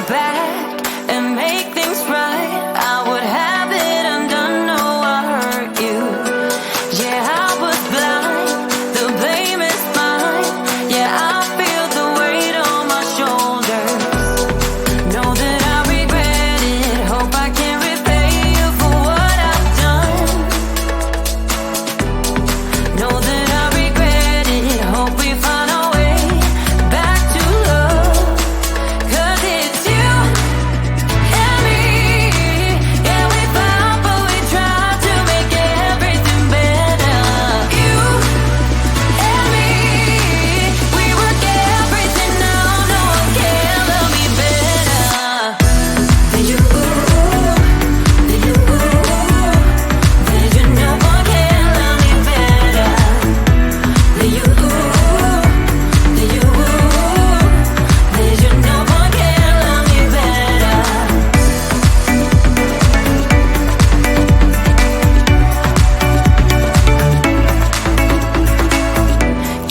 back and make things right, I would have it undone. No, I hurt you. Yeah, I was blind. The blame is mine. Yeah, I feel the weight on my shoulders. Know that I regret it. Hope I can repay you for what I've done. Know that I regret it. Hope we find our way back to love. 'Cause it's you and me. Yeah, we fought, but we tried to make everything better. You and me, we work everything out. No one can love me better than you. Than you. There's no one can love me better than you. Than you. There's no one can love me better.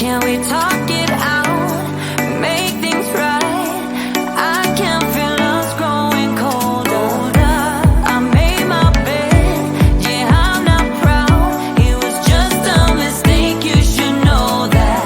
Can we talk it out? Make things right. I can feel us growing colder. I made my bed. Yeah, I'm not proud. It was just a mistake. You should know that.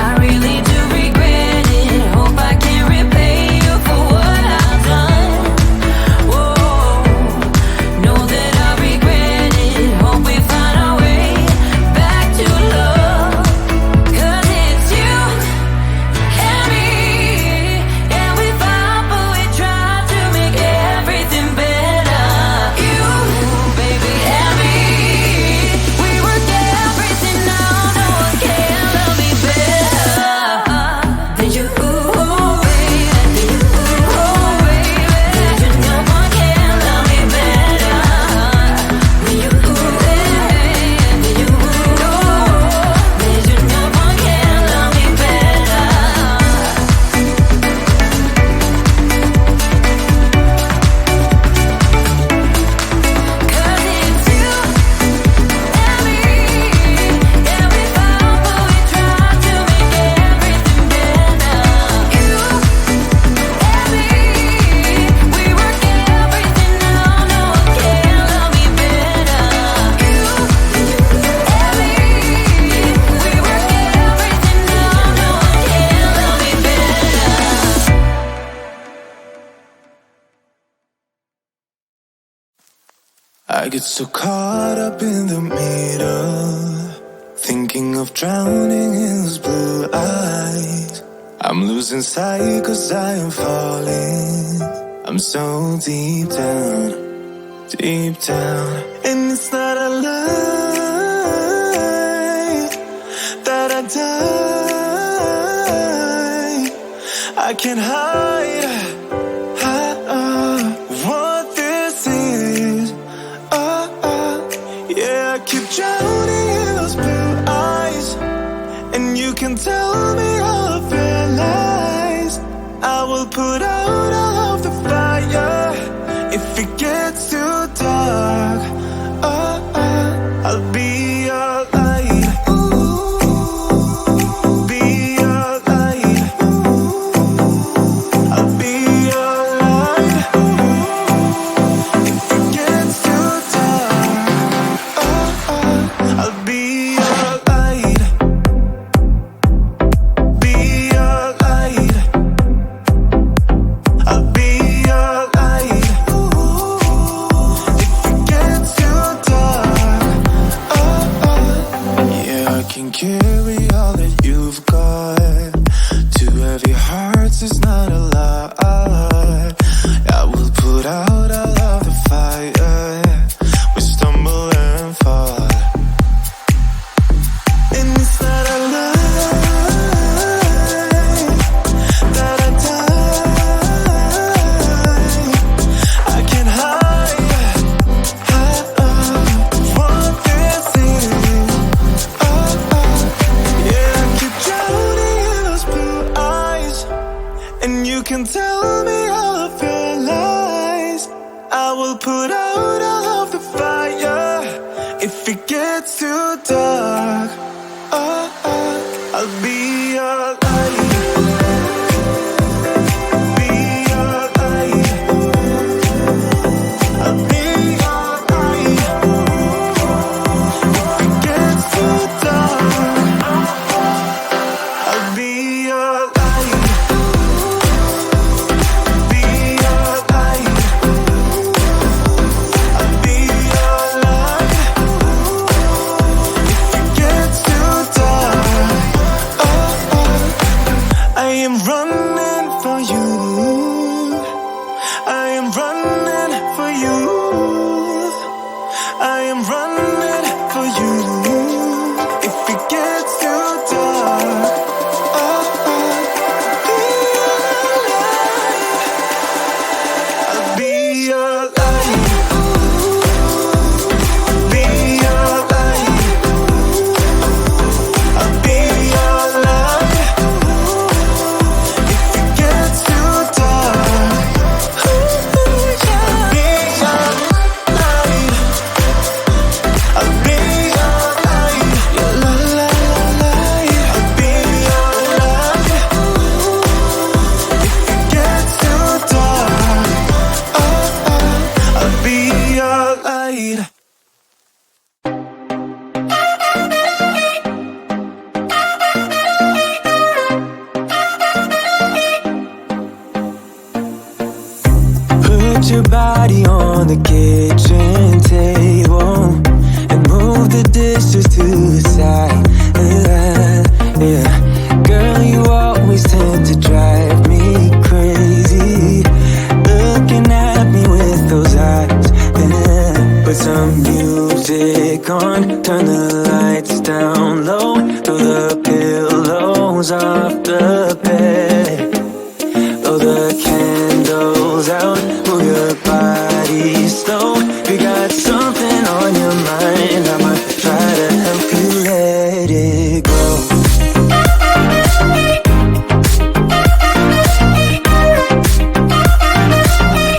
I really do regret it. Hope I can repay you for what I've done. Whoa, know that I regret it. Hope we find our way back to love. 'Cause it's you and me. Yeah, we fought, but we tried to make everything better. You, baby, and me. We work everything out. No one can love me better than you, baby. Than you, baby. There's no one can love me better than you, baby. Than you, there's no one can love me better. 'Cause it's you and me. Yeah, we fought, but we tried to make everything better. You and me, we work everything out. No one can love me better. You and me, we work everything out. No one can love me better. I get so caught up in the middle, thinking of drowning in those blue eyes. I'm losing sight 'cause I am falling. I'm so deep down, and it's not a lie that I die. I can't hide what this is. Yeah, I keep drowning in those blue eyes, and you can tell me all of your lies. I will put out all of the fire if it gets too dark. I'll be your light. Be your light. I'll be your light. If it gets too dark, I'll be your light. Be your light. I'll be your light. If it gets too dark, yeah, I can carry all that you've got. Two heavy hearts is not a lie. I will put out all of the fire. We stumble and fall, and it's not a lie that I die. I can't hide what this is. Yeah, I keep drowning in those blue eyes, and you can tell me all of your lies. I will put out all of the fire if it gets too dark. I'll be your light. Be your right. Put your body on the kitchen table and move the dishes to the side. Yeah. Girl, you always tend to drive me crazy, looking at me with those eyes. Yeah. Put some music on, turn the lights down low, throw the pillows off the bed, blow the candles out, move your body slow. You got something on your mind, I'ma try to help you let it go.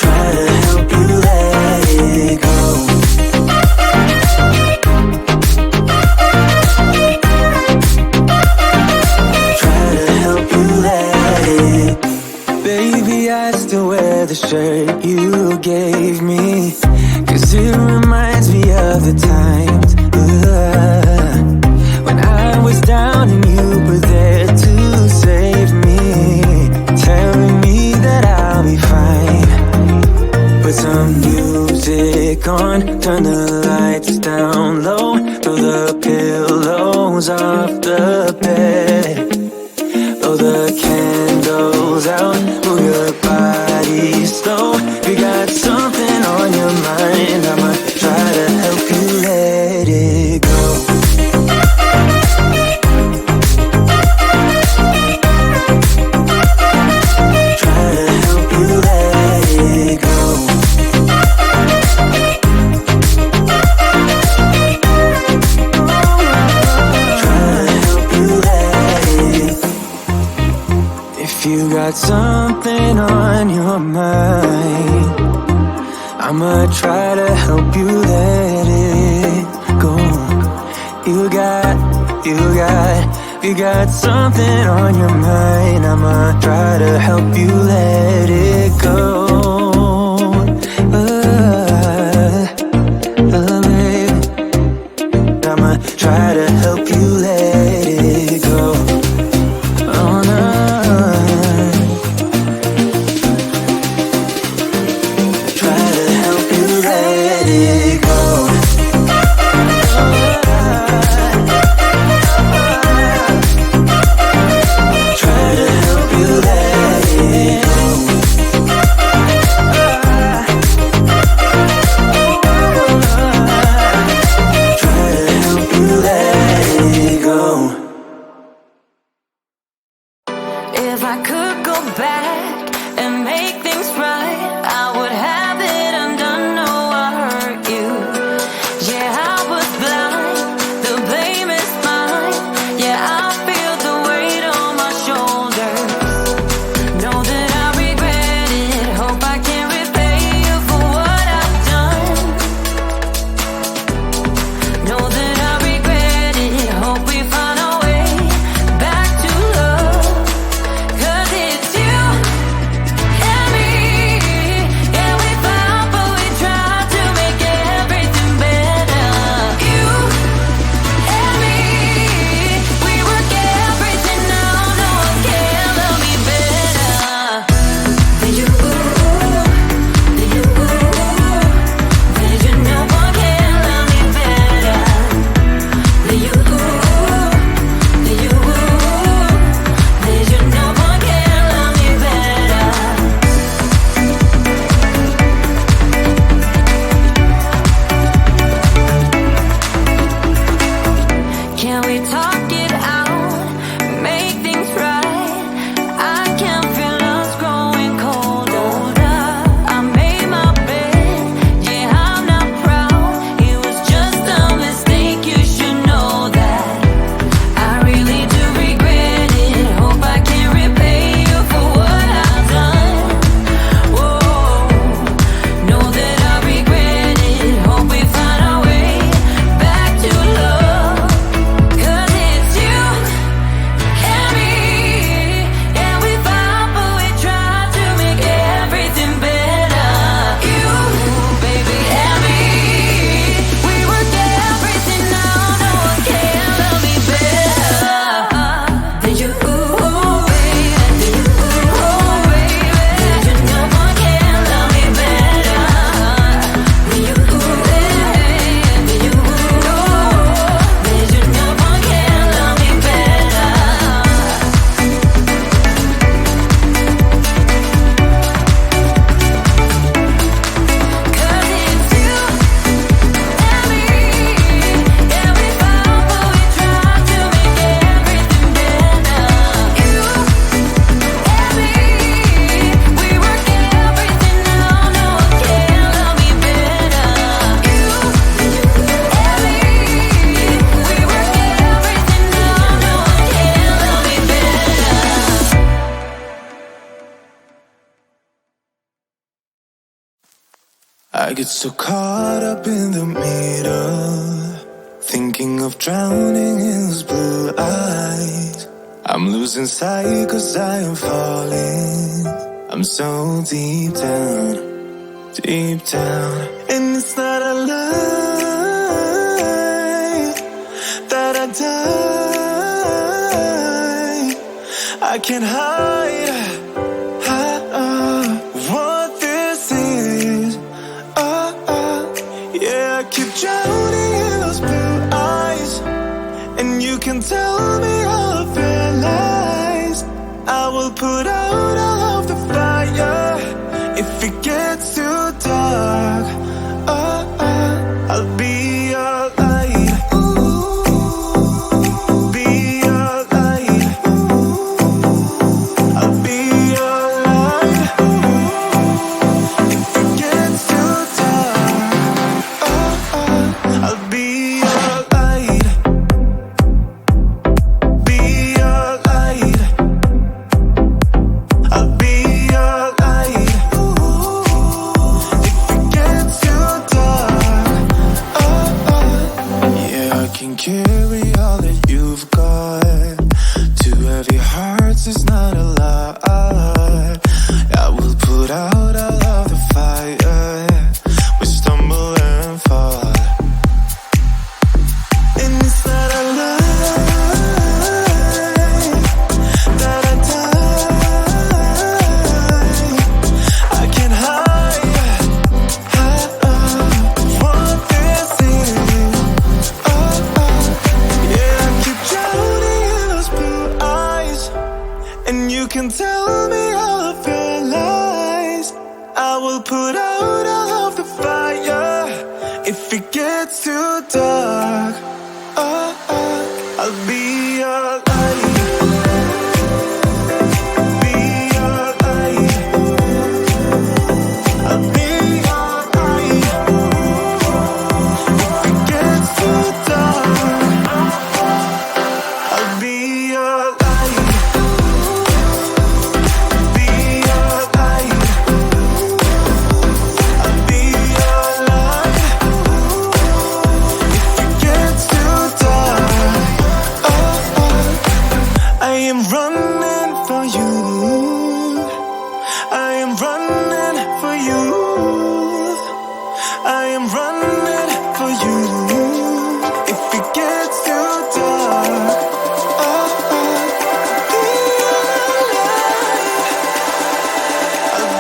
Try to help you let it go. Try to help you let it. Baby, I still wear the shirt you gave me, 'cause it reminds me of the times when I was down and you were there to save me, telling me that I'll be fine. Put some music on, turn the lights down low, throw the pillows off the bed, blow the candles out, move your body slow. You got something on your mind, I'ma try to help you let it go. Try to help you let it go. Try to help you let it. If you got something on your mind, I'ma try to help you let it go. You got something on your mind, I'ma try to help you let it go. Baby, I'ma try to help you let it go. Oh no. Try to help you let it go. Try to help you let it go. I get so caught up in the middle, thinking of drowning in those blue eyes. I'm losing sight 'cause I am falling. I'm so deep down, deep down. And it's not a lie that I die. I can't hide what this is. Yeah, I keep drowning in those blue eyes, and you can tell me all of your lies. I will put out all of the fire if it gets too dark. I'll be your light. Be your light. I'll be your light. If it gets too dark, I'll be your light. Be your light. I'll be your light. If it gets too dark, yeah, I can carry all that you've got. Two heavy hearts is not a lot. I will put out all of the fire. We stumble and fall, and it's not a lie that I die. I can't hide what this is. Yeah, I keep drowning in those blue eyes, and you can tell me all of your lies. I will put out all of the fire if it gets too dark. I'll be your light. Be your light. I'll be your light. If it gets too dark, I'll be your light. Be your light. I'll be your light. If it gets too dark, I am running for you. I am running for you. I am running for you. If it gets too dark, I'll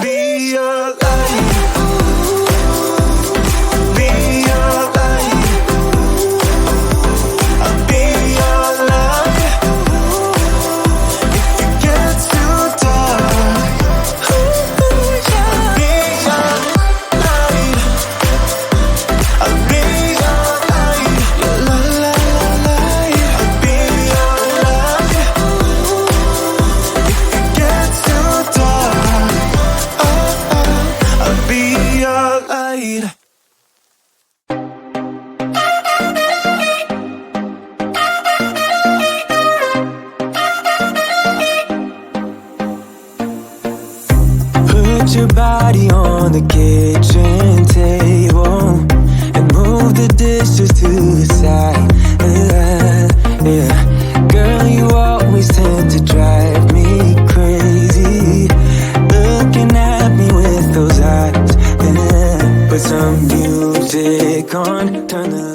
be your light. Be your light. I'll be your light. If it gets too dark, I'll be your light. I'll be your light. La la la light. I'll be your light. If it gets too dark, I'll be your light. Put your body on the kitchen table and move the dishes to the side. Yeah. Girl, you always tend to drive me crazy, looking at me with those eyes. Yeah. Put some music on, turn the